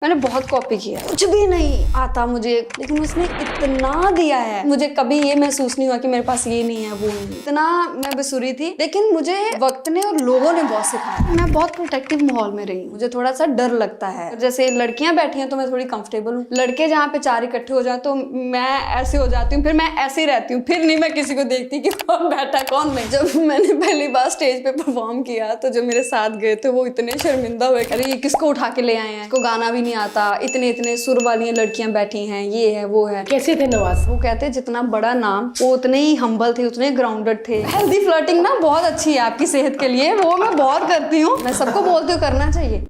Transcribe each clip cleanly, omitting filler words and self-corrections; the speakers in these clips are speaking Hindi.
मैंने बहुत कॉपी किया, कुछ भी नहीं आता मुझे, लेकिन उसने इतना दिया है। मुझे कभी ये महसूस नहीं हुआ कि मेरे पास ये नहीं है वो नहीं। इतना मैं बेसुरी थी, लेकिन मुझे वक्त ने और लोगों ने बहुत सिखाया। मैं बहुत प्रोटेक्टिव माहौल में रही, मुझे थोड़ा सा डर लगता है। जैसे लड़कियां बैठी हैं तो मैं थोड़ी कंफर्टेबल हूँ, लड़के जहाँ पे चार इकट्ठे हो जाए तो मैं ऐसे हो जाती हूँ, फिर मैं ऐसे ही रहती हूँ, फिर नहीं मैं किसी को देखती कि कौन बैठा कौन नहीं। जब मैंने पहली बार स्टेज पे परफॉर्म किया तो जो मेरे साथ गए थे वो इतने शर्मिंदा हुए, अरे ये किसको उठा के ले आए हैं, इसको गाना भी नहीं आता, इतने इतने सुर वाली लड़कियां बैठी हैं, ये है वो है। कैसे थे नवाज? वो कहते जितना बड़ा नाम वो उतने ही हम्बल थे, उतने ग्राउंडेड थे। हेल्दी फ्लर्टिंग ना बहुत अच्छी है आपकी सेहत के लिए, वो मैं बहुत करती हूँ, मैं सबको बोलती हूँ करना चाहिए।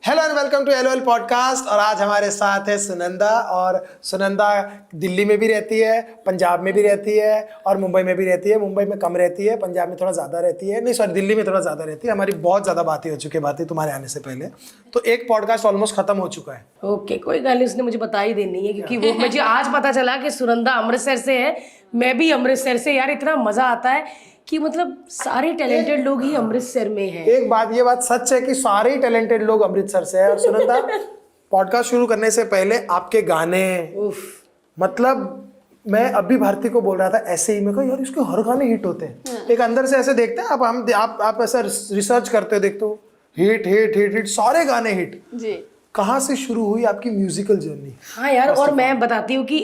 Hello and welcome to LOL podcast. और आज हमारे साथ है सुनंदा। और सुनंदा दिल्ली में भी रहती है, पंजाब में भी रहती है और मुंबई में भी रहती है। मुंबई में कम रहती है, पंजाब में थोड़ा ज़्यादा रहती है, नहीं सॉरी दिल्ली में थोड़ा ज़्यादा रहती है। हमारी बहुत ज़्यादा बातें हो चुकी है, बातें तुम्हारे आने से पहले। तो एक पॉडकास्ट ऑलमोस्ट खत्म हो चुका है। ओके, कोई गल नहीं, उसने मुझे बता ही देनी है क्योंकि वो मुझे आज पता चला कि सुनंदा अमृतसर से है, मैं भी अमृतसर से। यार इतना मजा आता है कि मतलब सारे टैलेंटेड लोग ही अमृतसर में हैं। एक बात, ये बात सच है कि सारे ही टैलेंटेड लोग अमृतसर से है। और सुनंदा, पॉडकास्ट शुरू करने से पहले आपके गाने, मतलब मैं अभी भारती को बोल रहा था ऐसे ही, मैं कहा यार इसके हर गाने हिट होते हैं। एक अंदर से ऐसे देखते हैं आप ऐसा रिसर्च करते हो, देखते हो हिट हिट हिट हिट, सारे गाने हिट जी। कहाँ से शुरू हुई आपकी म्यूजिकल जर्नी? हाँ यार, और मैं बताती हूँ कि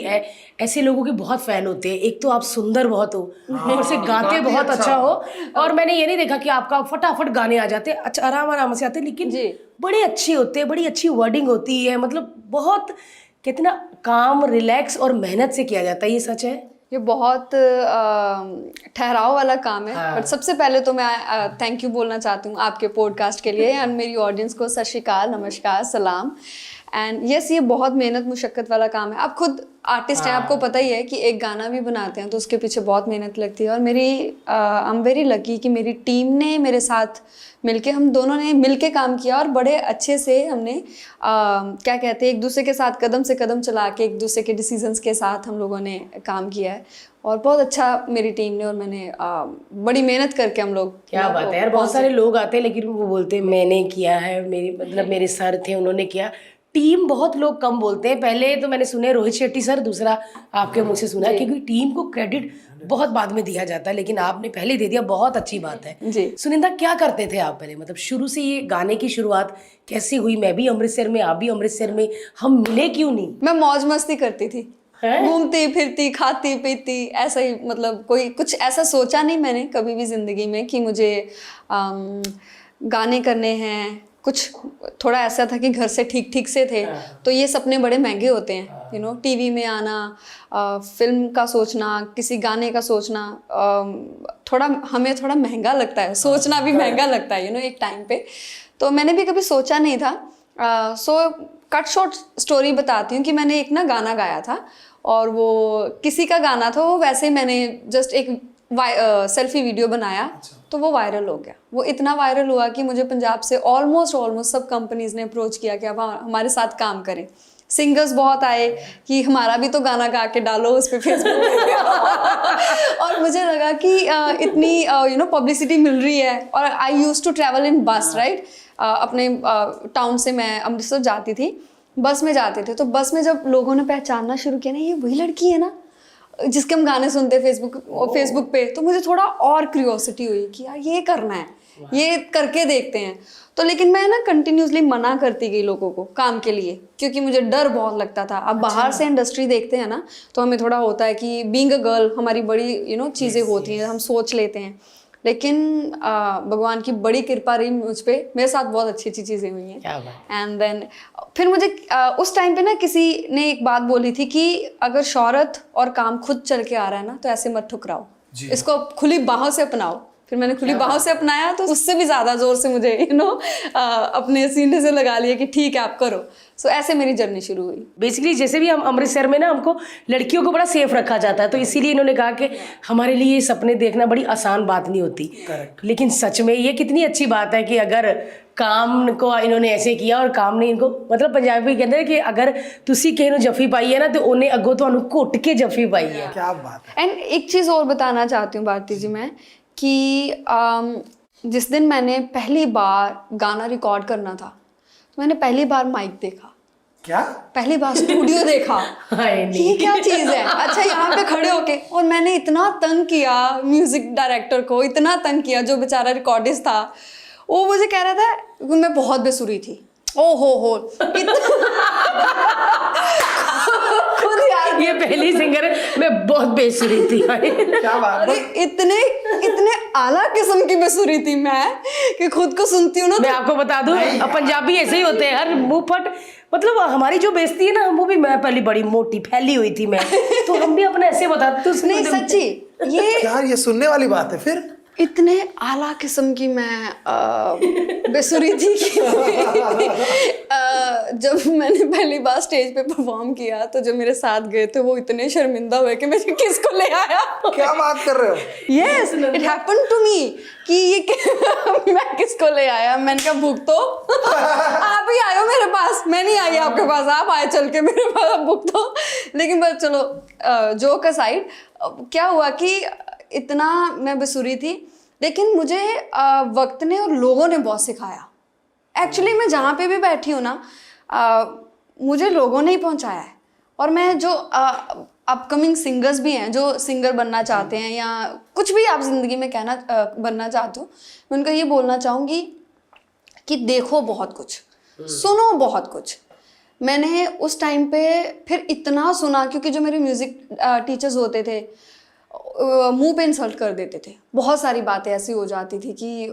ऐसे लोगों के बहुत फैन होते हैं। एक तो आप सुंदर बहुत हो, ऊपर से गाते बहुत अच्छा हो। और मैंने ये नहीं देखा कि आपका फटाफट गाने आ जाते, अच्छा आराम आराम से आते, लेकिन बड़े अच्छे होते हैं, बड़ी अच्छी वर्डिंग होती है, मतलब बहुत कितना काम, रिलैक्स और मेहनत से किया जाता है। ये सच है, ये बहुत ठहराव वाला काम है। बट सबसे पहले तो मैं थैंक यू बोलना चाहती हूँ आपके पॉडकास्ट के लिए एंड मेरी ऑडियंस को। सत श्री अकाल, नमस्कार, सलाम। एंड यस, ये बहुत मेहनत मुशक्कत वाला काम है। आप खुद आर्टिस्ट हैं, आपको पता ही है कि एक गाना भी बनाते हैं तो उसके पीछे बहुत मेहनत लगती है। और मेरी आई एम वेरी लकी कि मेरी टीम ने मेरे साथ मिलके, हम दोनों ने मिलके काम किया और बड़े अच्छे से हमने क्या कहते हैं, एक दूसरे के साथ कदम से कदम चला के, एक दूसरे के डिसीजंस के साथ हम लोगों ने काम किया है। और बहुत अच्छा मेरी टीम ने और मैंने बड़ी मेहनत करके हम लोग। क्या बात है यार, बहुत सारे लोग आते हैं लेकिन वो बोलते हैं मैंने किया है, मेरी मतलब मेरे सर थे उन्होंने किया। टीम बहुत लोग कम बोलते हैं। पहले तो मैंने सुने रोहित शेट्टी सर, दूसरा आपके मुंह से सुना है, क्योंकि टीम को क्रेडिट बहुत बाद में दिया जाता है, लेकिन आपने पहले दे दिया, बहुत अच्छी बात है जी। सुनिंदा, क्या करते थे आप पहले, मतलब शुरू से ये गाने की शुरुआत कैसे हुई? मैं भी अमृतसर में, आप भी अमृतसर में, हम मिले क्यों नहीं? मैं मौज मस्ती करती थी, घूमती फिरती, खाती पीती, ऐसा ही। मतलब कोई कुछ ऐसा सोचा नहीं मैंने कभी भी जिंदगी में कि मुझे गाने करने हैं। कुछ थोड़ा ऐसा था कि घर से ठीक से थे, तो ये सपने बड़े महंगे होते हैं, यू नो। टीवी में आना, फिल्म का सोचना, किसी गाने का सोचना, थोड़ा हमें थोड़ा महंगा लगता है, सोचना भी महंगा लगता है, यू नो, एक टाइम पे। तो मैंने भी कभी सोचा नहीं था। सो कट शॉर्ट स्टोरी बताती हूँ कि मैंने एक ना गाना गाया था और वो किसी का गाना था। वो वैसे ही मैंने जस्ट एक सेल्फी वीडियो बनाया तो वो वायरल हो गया। वो इतना वायरल हुआ कि मुझे पंजाब से ऑलमोस्ट सब कंपनीज ने अप्रोच किया कि आप हमारे साथ काम करें। सिंगर्स बहुत आए कि हमारा भी तो गाना गा के डालो उस पे फेसबुक पे। और मुझे लगा कि इतनी यू नो पब्लिसिटी मिल रही है। और I used to travel in bus, right. अपने टाउन से मैं अमृतसर जाती थी, बस में जाते थे। तो बस में जब लोगों ने पहचानना शुरू किया ना, ये वही लड़की है ना जिसके हम गाने सुनते हैं फेसबुक पे, तो मुझे थोड़ा और क्यूरियोसिटी हुई कि यार ये करना है, ये करके देखते हैं। तो लेकिन मैं ना कंटिन्यूसली मना करती गई लोगों को काम के लिए, क्योंकि मुझे डर बहुत लगता था। अब बाहर से इंडस्ट्री देखते हैं ना, तो हमें थोड़ा होता है कि बीइंग अ गर्ल हमारी बड़ी यू नो चीज़ें होती हैं, हम सोच लेते हैं। लेकिन भगवान की बड़ी कृपा रही मुझ पे, मेरे साथ बहुत अच्छी चीज़ें हुई हैं। एंड देन फिर मुझे उस टाइम पे ना किसी ने एक बात बोली थी कि अगर शोहरत और काम खुद चल के आ रहा है ना, तो ऐसे मत ठुकराओ, इसको खुली बाहों से अपनाओ, फिर मैंने खुली बाहों से अपनाया, तो उससे भी ज़्यादा ज़ोर से मुझे अपने सीने से लगा लिया कि ठीक है आप करो। सो ऐसे मेरी जर्नी शुरू हुई। बेसिकली जैसे भी हम अमृतसर में ना, हमको लड़कियों को बड़ा सेफ रखा जाता है, तो इसीलिए इन्होंने कहा कि हमारे लिए ये सपने देखना बड़ी आसान बात नहीं होती। लेकिन सच में ये कितनी अच्छी बात है कि अगर काम को इन्होंने ऐसे किया और काम ने इनको, मतलब पंजाबी कहते हैं कि अगर तुसी किसी नूं जफी पाई है ना, तो उन्हें अगों तुहानूं घुट के जफी पाई है। क्या बात है। एंड एक चीज़ और बताना चाहती हूँ भारती जी मैं, कि जिस दिन मैंने पहली बार गाना रिकॉर्ड करना था, तो मैंने पहली बार माइक देखा, क्या पहली बार स्टूडियो देखा। ये क्या चीज़ है, अच्छा यहाँ पे खड़े होके, और मैंने इतना तंग किया म्यूजिक डायरेक्टर को, इतना तंग किया, जो बेचारा रिकॉर्डिस्ट था वो मुझे कह रहा था कि मैं बहुत बेसुरी थी। ओ हो खुद यार, ये पहली सिंगर है, मैं बहुत बेसुरी थी। क्या बात अरे इतने आला किस्म की बेसुरी थी मैं कि खुद को सुनती हूँ ना। मैं आपको बता दूं, अब पंजाबी ऐसे ही होते हैं, हर मुंह फट, मतलब हमारी जो बेइज्जती है ना, वो भी, मैं पहले बड़ी मोटी फैली हुई थी मैं, तो हम भी अपने ऐसे बताते। तो नहीं सच्ची, ये सुनने वाली बात है। फिर इतने आला किस्म की मैं बेसुरी थी कि जब मैंने पहली बार स्टेज पे परफॉर्म किया, तो जो मेरे साथ गए थे वो इतने शर्मिंदा हुए कि मैं किसको ले आया। क्या बात कर रहे हो? Yes, it happened to me कि ये मैं किसको ले आया। मैंने कहा भूख तो आप ही आए हो मेरे पास, मैं नहीं आई आपके पास, आप आए चल के मेरे पास, भूख तो। लेकिन बस चलो, जोक असाइड, क्या हुआ कि इतना मैं बेसुरी थी, लेकिन मुझे वक्त ने और लोगों ने बहुत सिखाया। एक्चुअली मैं जहाँ पे भी बैठी हूँ ना, मुझे लोगों ने ही पहुँचाया है। और मैं जो अपकमिंग सिंगर्स भी हैं, जो सिंगर बनना चाहते हैं या कुछ भी आप ज़िंदगी में बनना चाहते हो, मैं उनको ये बोलना चाहूँगी कि देखो बहुत कुछ, सुनो बहुत कुछ। मैंने उस टाइम पे फिर इतना सुना, क्योंकि जो मेरे म्यूज़िक टीचर्स होते थे मुंह पे इंसल्ट कर देते थे। बहुत सारी बातें ऐसी हो जाती थी कि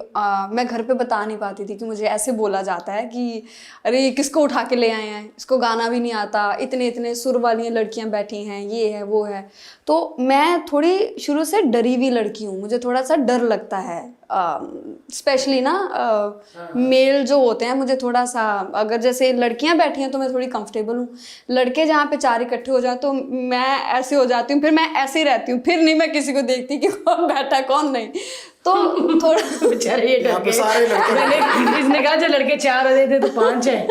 मैं घर पे बता नहीं पाती थी कि मुझे ऐसे बोला जाता है कि अरे ये किसको उठा के ले आए हैं, इसको गाना भी नहीं आता, इतने इतने सुर वाली लड़कियां बैठी हैं, ये है वो है। तो मैं थोड़ी शुरू से डरी हुई लड़की हूँ, मुझे थोड़ा सा डर लगता है, स्पेशली ना मेल जो होते हैं, मुझे थोड़ा सा, अगर जैसे लड़कियां बैठी हैं तो मैं थोड़ी कंफर्टेबल हूँ, लड़के जहाँ पे चार इकट्ठे हो जाए तो मैं ऐसे हो जाती हूँ, फिर मैं ऐसे ही रहती हूँ, फिर नहीं मैं किसी को देखती कि कौन बैठा है कौन नहीं। तो थोड़ा बेचारे ये डर गए। मैंने इसने कहा जो लड़के 4 हो थे तो 5 है,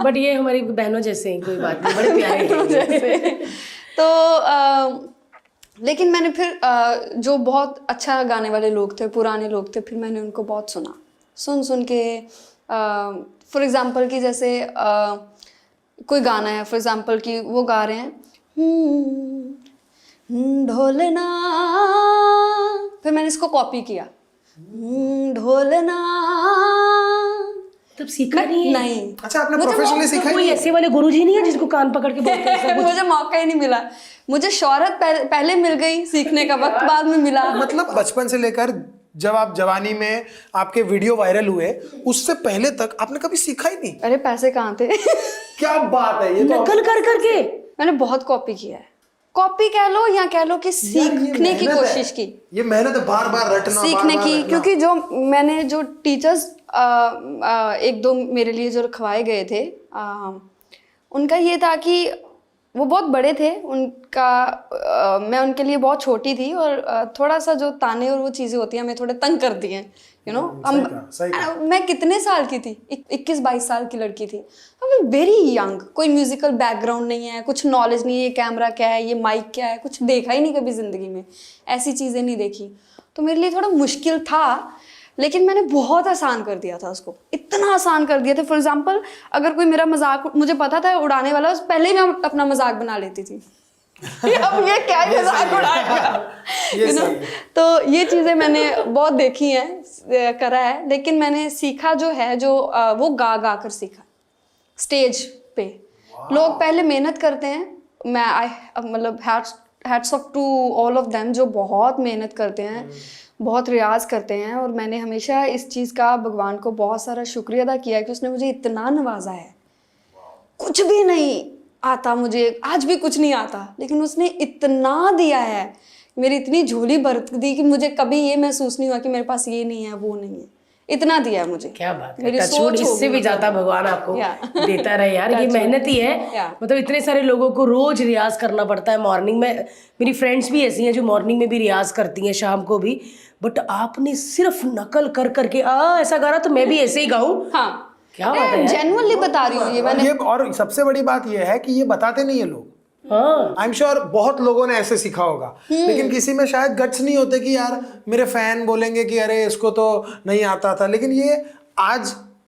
बट ये हमारी बहनों जैसे हैं, कोई बात नहीं, बड़े प्यारे हैं। तो लेकिन मैंने फिर जो बहुत अच्छा गाने वाले लोग थे, पुराने लोग थे, फिर मैंने उनको बहुत सुना, सुन के फॉर एग्जांपल कि जैसे कोई गाना है, फॉर एग्जांपल कि वो गा रहे हैं ढोलना, फिर मैंने इसको कॉपी किया, ढोलना। तब सीखा नहीं? नहीं। अच्छा, आपने प्रोफेशनली सीखा? कोई ऐसे वाले गुरुजी नहीं है जिसको कान पकड़ के बोलते हैं? मुझे मौका ही नहीं मिला, मुझे शोहरत पहले मिल गई, सीखने का वक्त बाद में मिला। मतलब बचपन से लेकर जब आप जवानी में आपके वीडियो वायरल हुए, उससे पहले तक आपने कभी सीखा ही नहीं? अरे पैसे कहाँ थे। क्या बात है, ये तो नकल कर करके मैंने बहुत कॉपी किया है, कॉपी कह लो या कह लो कि सीखने की कोशिश की। ये मेहनत है, बार बार रटना, सीखने की, क्योंकि जो मैंने जो टीचर्स एक दो मेरे लिए जो रखवाए गए थे, उनका ये था कि वो बहुत बड़े थे, उनका मैं उनके लिए बहुत छोटी थी, और थोड़ा सा जो ताने और वो चीज़ें होती हैं हमें थोड़े तंग करती हैं, यू नो। मैं कितने साल की थी, 21-22 साल की लड़की थी, वेरी यंग, कोई म्यूजिकल बैकग्राउंड नहीं है, कुछ नॉलेज नहीं है, ये कैमरा क्या है, ये माइक क्या है, कुछ देखा ही नहीं कभी ज़िंदगी में, ऐसी चीज़ें नहीं देखी। तो मेरे लिए थोड़ा मुश्किल था, लेकिन मैंने बहुत आसान कर दिया था उसको, इतना आसान कर दिया था। फॉर एग्जाम्पल अगर कोई मेरा मजाक, मुझे पता था उड़ाने वाला, उस पहले ही मैं अपना मजाक बना लेती थी। अब ये क्या ही मजाक उड़ाएगा, यू नो। तो ये चीज़ें मैंने बहुत देखी हैं, करा है, लेकिन मैंने सीखा जो है, जो वो गा गा कर सीखा स्टेज पे। लोग पहले मेहनत करते हैं, मैं मतलब hats off to all of them, जो बहुत मेहनत करते हैं, बहुत रियाज करते हैं। और मैंने हमेशा इस चीज़ का भगवान को बहुत सारा शुक्रिया अदा किया कि उसने मुझे इतना नवाजा है। कुछ भी नहीं आता मुझे, आज भी कुछ नहीं आता, लेकिन उसने इतना दिया है मेरी इतनी झोली भर दी कि मुझे कभी ये महसूस नहीं हुआ कि मेरे पास ये नहीं है वो नहीं है, इतना दिया है मुझे। क्या बात है, मेरी टचवुड, सोच इससे होगी भी मतलब। ज्यादा भगवान आपको देता रहे यार। ये मेहनत ही है, मतलब इतने सारे लोगों को रोज रियाज करना पड़ता है मॉर्निंग में। मेरी फ्रेंड्स भी ऐसी हैं जो मॉर्निंग में भी रियाज करती हैं, शाम को भी, बट आपने सिर्फ नकल कर करके ऐसा गा रहा तो मैं भी ऐसे ही गाऊं। हाँ, क्या बात है यार। जेन्युइनली बता रही हूँ ये मैंने। ये और सबसे बड़ी बात ये है कि ये बताते नहीं है लोग। हाँ, आई एम श्योर बहुत लोगों ने ऐसे सीखा होगा, लेकिन किसी में शायद गट्स नहीं होते कि यार मेरे फैन बोलेंगे कि अरे इसको तो नहीं आता था। लेकिन ये आज